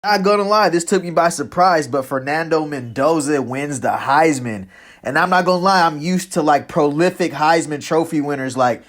Not gonna lie, this took me by surprise, but Fernando Mendoza wins the Heisman. And I'm not gonna lie, I'm used to like prolific Heisman Trophy winners like,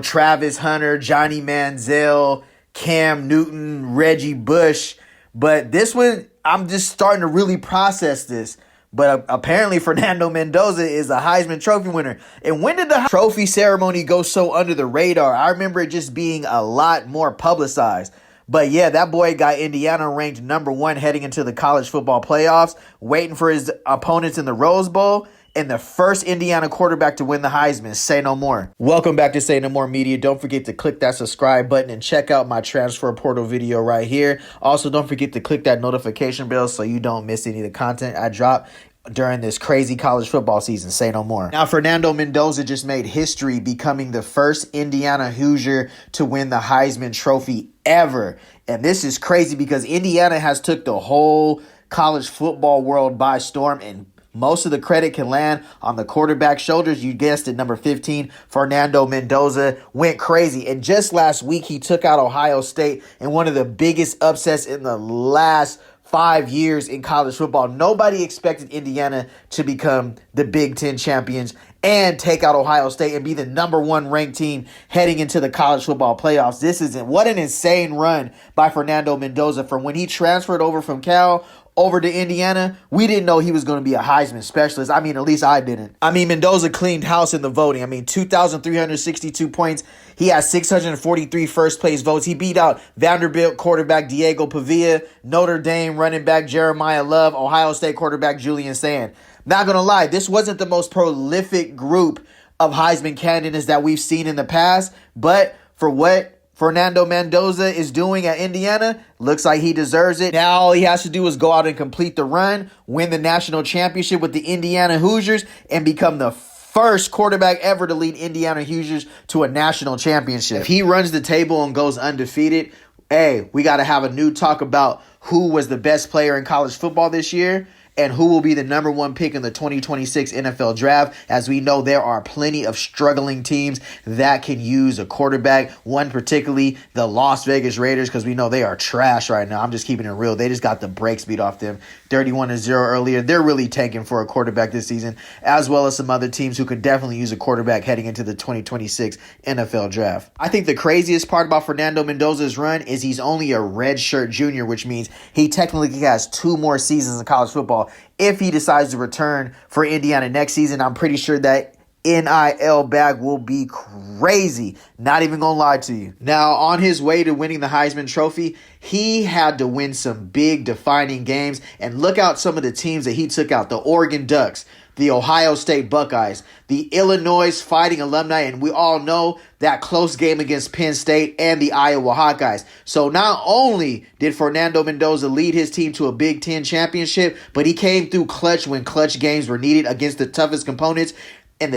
Travis Hunter, Johnny Manziel, Cam Newton, Reggie Bush. But this one, I'm just starting to really process this. But apparently, Fernando Mendoza is a Heisman Trophy winner. And when did the trophy ceremony go so under the radar? I remember it just being a lot more publicized. But yeah, that boy got Indiana ranked number one heading into the college football playoffs, waiting for his opponents in the Rose Bowl, and the first Indiana quarterback to win the Heisman. Say no more. Welcome back to Say No More Media. Don't forget to click that subscribe button and check out my transfer portal video right here. Also, don't forget to click that notification bell so you don't miss any of the content I drop during this crazy college football season. Say no more. Now, Fernando Mendoza just made history, becoming the first Indiana Hoosier to win the Heisman Trophy ever. And this is crazy because Indiana has took the whole college football world by storm, and most of the credit can land on the quarterback's shoulders. You guessed it, number 15, Fernando Mendoza went crazy. And just last week, he took out Ohio State in one of the biggest upsets in the last 5 years in college football. Nobody expected Indiana to become the Big Ten champions and take out Ohio State and be the number one ranked team heading into the college football playoffs. What an insane run by Fernando Mendoza. From when he transferred over from Cal over to Indiana, we didn't know he was going to be a Heisman specialist. At least I didn't. Mendoza cleaned house in the voting. 2,362 points. He has 643 first place votes. He beat out Vanderbilt quarterback Diego Pavia, Notre Dame running back Jeremiah Love, Ohio State quarterback Julian Sand. Not going to lie, this wasn't the most prolific group of Heisman candidates that we've seen in the past, but for what Fernando Mendoza is doing at Indiana, looks like he deserves it. Now all he has to do is go out and complete the run, win the national championship with the Indiana Hoosiers, and become the first quarterback ever to lead Indiana Hoosiers to a national championship. If he runs the table and goes undefeated, hey, we got to have a new talk about who was the best player in college football this year and who will be the number one pick in the 2026 NFL draft. As we know, there are plenty of struggling teams that can use a quarterback. One particularly, the Las Vegas Raiders, because we know they are trash right now. I'm just keeping it real. They just got the brakes beat off them 31-0 earlier. They're really tanking for a quarterback this season, as well as some other teams who could definitely use a quarterback heading into the 2026 NFL draft. I think the craziest part about Fernando Mendoza's run is he's only a redshirt junior, which means he technically has 2 more seasons in college football. If he decides to return for Indiana next season, I'm pretty sure that NIL bag will be crazy. Not even gonna lie to you. Now, on his way to winning the Heisman Trophy, he had to win some big defining games. And look out some of the teams that he took out. The Oregon Ducks, the Ohio State Buckeyes, the Illinois Fighting Alumni, and we all know that close game against Penn State and the Iowa Hawkeyes. So not only did Fernando Mendoza lead his team to a Big Ten championship, but he came through clutch when clutch games were needed against the toughest opponents, and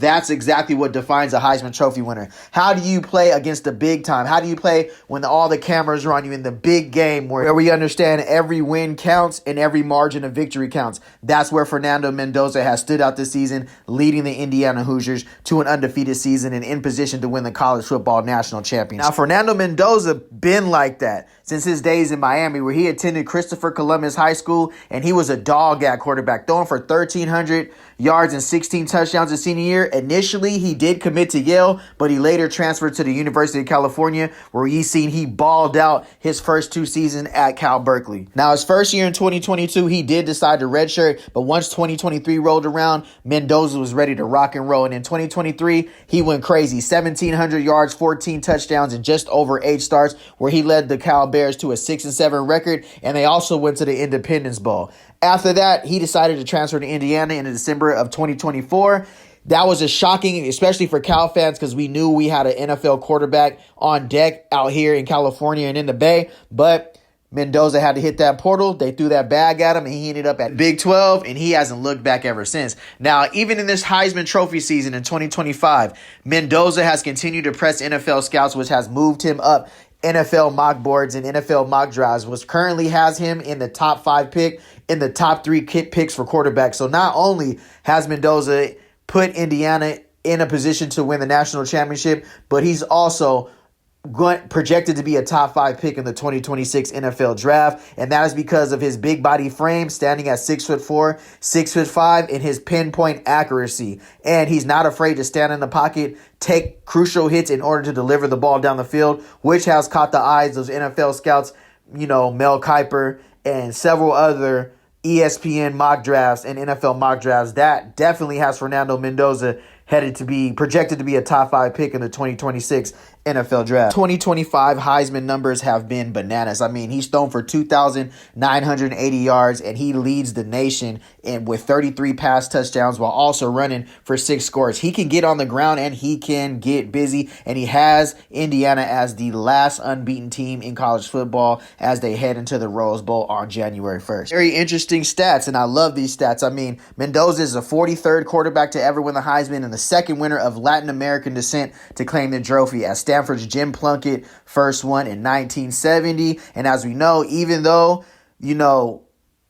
that's exactly what defines a Heisman Trophy winner. How do you play against the big time? How do you play when all the cameras are on you in the big game where we understand every win counts and every margin of victory counts? That's where Fernando Mendoza has stood out this season, leading the Indiana Hoosiers to an undefeated season and in position to win the college football national championship. Now, Fernando Mendoza been like that since his days in Miami, where he attended Christopher Columbus High School, and he was a dog at quarterback, throwing for 1,300 yards and 16 touchdowns his senior year. Initially, he did commit to Yale, but he later transferred to the University of California, where he balled out his first 2 seasons at Cal Berkeley. Now, his first year in 2022, he did decide to redshirt, but once 2023 rolled around, Mendoza was ready to rock and roll. And in 2023, he went crazy. 1,700 yards, 14 touchdowns, and just over 8 starts, where he led the Cal Bears to a 6-7 record, and they also went to the Independence Bowl. After that, he decided to transfer to Indiana in December of 2024. That was a shocking, especially for Cal fans, because we knew we had an NFL quarterback on deck out here in California and in the Bay. But Mendoza had to hit that portal. They threw that bag at him, and he ended up at Big 12, and he hasn't looked back ever since. Now, even in this Heisman Trophy season in 2025, Mendoza has continued to press NFL scouts, which has moved him up NFL mock boards and NFL mock drafts, which currently has him in the top 5 pick, in the top 3 picks for quarterbacks. So not only has Mendoza put Indiana in a position to win the national championship, but he's also projected to be a top 5 pick in the 2026 NFL draft, and that is because of his big body frame, standing at 6'4", 6'5", and his pinpoint accuracy. And he's not afraid to stand in the pocket, take crucial hits in order to deliver the ball down the field, which has caught the eyes of NFL scouts, Mel Kiper and several other ESPN mock drafts and NFL mock drafts. That definitely has Fernando Mendoza projected to be a top 5 pick in the 2026 NFL draft. 2025 Heisman numbers have been bananas. I mean, he's thrown for 2,980 yards, and he leads the nation with 33 pass touchdowns while also running for 6 scores. He can get on the ground and he can get busy, and he has Indiana as the last unbeaten team in college football as they head into the Rose Bowl on January 1st. Very interesting stats, and I love these stats. I mean, Mendoza is the 43rd quarterback to ever win the Heisman and the second winner of Latin American descent to claim the trophy, as Stanford's Jim Plunkett first won in 1970. And as we know, even though,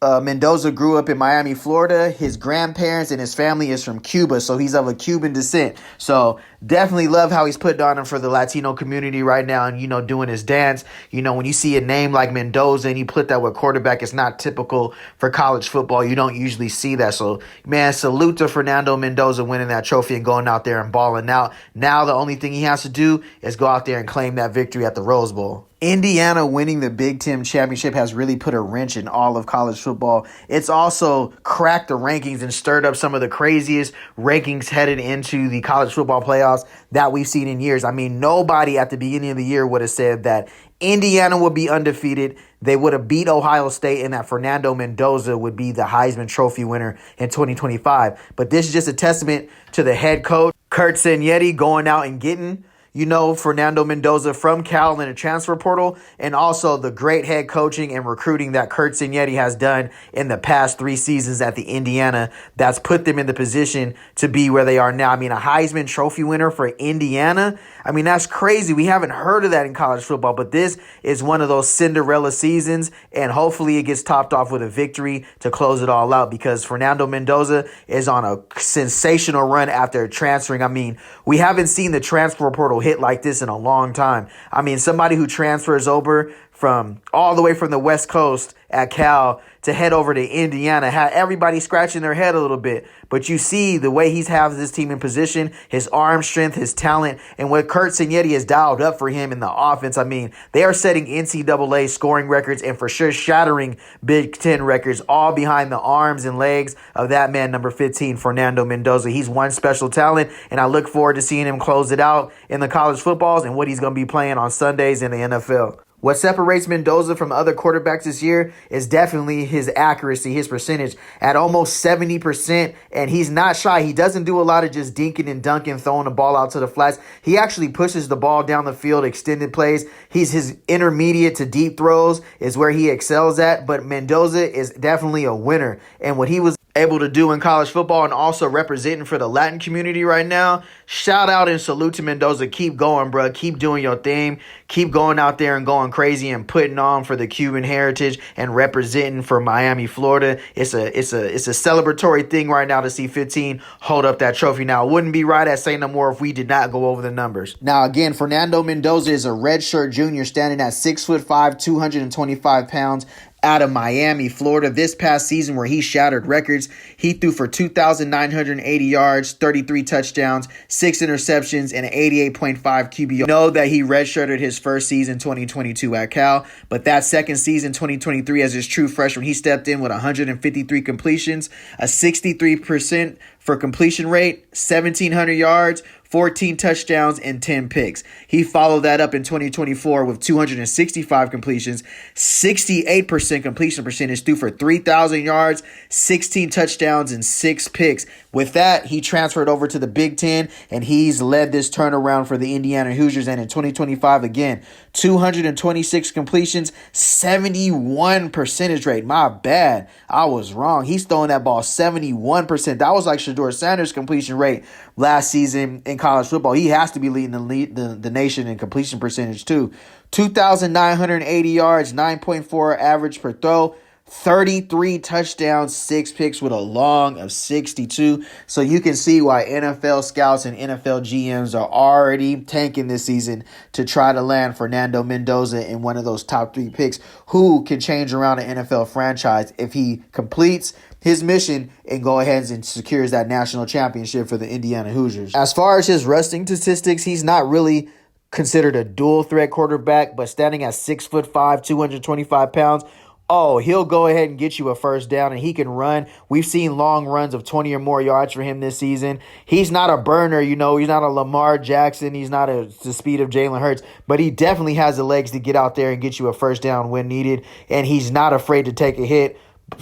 Mendoza grew up in Miami, Florida, his grandparents and his family is from Cuba, so he's of a Cuban descent. So definitely love how he's putting on him for the Latino community right now and, doing his dance. When you see a name like Mendoza and you put that with quarterback, it's not typical for college football. You don't usually see that. So, man, salute to Fernando Mendoza winning that trophy and going out there and balling out. Now the only thing he has to do is go out there and claim that victory at the Rose Bowl. Indiana winning the Big Ten championship has really put a wrench in all of college football. It's also cracked the rankings and stirred up some of the craziest rankings headed into the college football playoffs that we've seen in years. I mean, nobody at the beginning of the year would have said that Indiana would be undefeated. They would have beat Ohio State, and that Fernando Mendoza would be the Heisman Trophy winner in 2025. But this is just a testament to the head coach, Kurt Cignetti, going out and getting Fernando Mendoza from Cal in a transfer portal, and also the great head coaching and recruiting that Kurt Cignetti has done in the past 3 seasons at the Indiana that's put them in the position to be where they are now. I mean, a Heisman Trophy winner for Indiana. I mean, that's crazy. We haven't heard of that in college football, but this is one of those Cinderella seasons, and hopefully it gets topped off with a victory to close it all out, because Fernando Mendoza is on a sensational run after transferring. I mean, we haven't seen the transfer portal hit like this in a long time. I mean, somebody who transfers over from all the way from the West Coast at Cal to head over to Indiana had everybody scratching their head a little bit. But you see the way he's has this team in position, his arm strength, his talent, and what Kurt Cignetti has dialed up for him in the offense. I mean, they are setting NCAA scoring records and for sure shattering Big Ten records, all behind the arms and legs of that man, number 15, Fernando Mendoza. He's one special talent, and I look forward to seeing him close it out in the college footballs and what he's going to be playing on Sundays in the NFL. What separates Mendoza from other quarterbacks this year is definitely his accuracy, his percentage at almost 70%. And he's not shy. He doesn't do a lot of just dinking and dunking, throwing the ball out to the flats. He actually pushes the ball down the field, extended plays. His intermediate to deep throws is where he excels at. But Mendoza is definitely a winner. And what he was able to do in college football and also representing for the Latin community right now, shout out and salute to Mendoza. Keep going, bro. Keep doing your thing. Keep going out there and going crazy and putting on for the Cuban heritage and representing for Miami, Florida. It's a celebratory thing right now to see 15 hold up that trophy. Now, it wouldn't be right at Say No More if we did not go over the numbers. Now, again, Fernando Mendoza is a redshirt junior standing at 6'5", 225 pounds, out of Miami, Florida. This past season where he shattered records, he threw for 2,980 yards, 33 touchdowns, 6 interceptions, and an 88.5 QBR. Know that he redshirted his first season 2022 at Cal, but that second season 2023 as his true freshman, he stepped in with 153 completions, a 63% for completion rate, 1,700 yards, 14 touchdowns, and 10 picks. He followed that up in 2024 with 265 completions, 68% completion percentage, threw for 3,000 yards, 16 touchdowns, and 6 picks. With that, he transferred over to the Big Ten, and he's led this turnaround for the Indiana Hoosiers. And in 2025, again, 226 completions, 71 percentage rate. My bad. I was wrong. He's throwing that ball 71%. That was like Shedeur Sanders' completion rate last season in college football. He has to be leading the nation in completion percentage too. 2,980 yards, 9.4 average per throw, 33 touchdowns, 6 picks with a long of 62. So you can see why NFL scouts and NFL GMs are already tanking this season to try to land Fernando Mendoza in one of those top 3 picks who can change around an NFL franchise if he completes his mission and go ahead and secures that national championship for the Indiana Hoosiers. As far as his rushing statistics, he's not really considered a dual threat quarterback, but standing at 6'5", 225 pounds, oh, he'll go ahead and get you a first down, and he can run. We've seen long runs of 20 or more yards for him this season. He's not a burner, he's not a Lamar Jackson. He's not the speed of Jalen Hurts, but he definitely has the legs to get out there and get you a first down when needed, and he's not afraid to take a hit,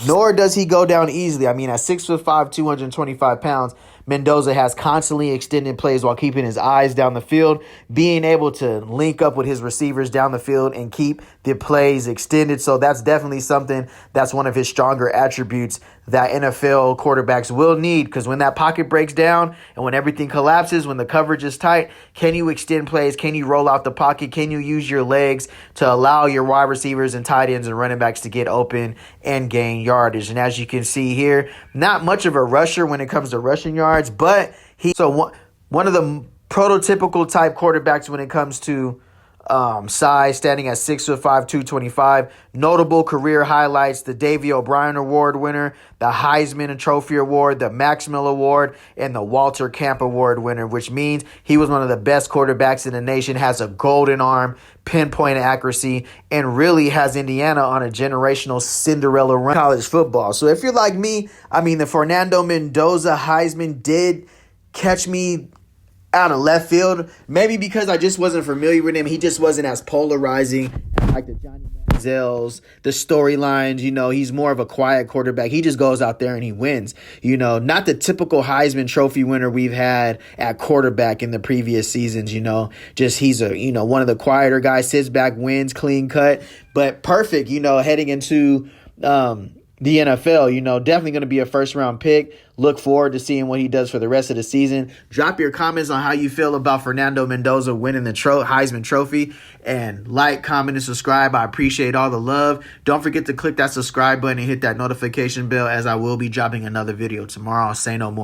nor does he go down easily. I mean, at 6'5", 225 pounds, Mendoza has constantly extended plays while keeping his eyes down the field, being able to link up with his receivers down the field and keep the plays extended. So that's definitely something that's one of his stronger attributes that NFL quarterbacks will need, because when that pocket breaks down and when everything collapses, when the coverage is tight, can you extend plays? Can you roll out the pocket? Can you use your legs to allow your wide receivers and tight ends and running backs to get open and gain yardage? And as you can see here, not much of a rusher when it comes to rushing yards, but one of the prototypical type quarterbacks when it comes to size, standing at 6'5", 225. Notable career highlights: the Davey O'Brien Award winner, the Heisman Trophy Award, the Max Mill Award, and the Walter Camp Award winner, which means he was one of the best quarterbacks in the nation, has a golden arm, pinpoint accuracy, and really has Indiana on a generational Cinderella run in college football. So if you're like me, I mean, the Fernando Mendoza Heisman did catch me out of left field, maybe because I just wasn't familiar with him. He just wasn't as polarizing like the Johnny Manziels, the storylines. He's more of a quiet quarterback. He just goes out there and he wins. Not the typical Heisman Trophy winner we've had at quarterback in the previous seasons. Just he's one of the quieter guys, sits back, wins, clean cut, but perfect. Heading into the NFL, definitely going to be a first-round pick. Look forward to seeing what he does for the rest of the season. Drop your comments on how you feel about Fernando Mendoza winning the Heisman Trophy. And like, comment, and subscribe. I appreciate all the love. Don't forget to click that subscribe button and hit that notification bell, as I will be dropping another video tomorrow. I'll say no more.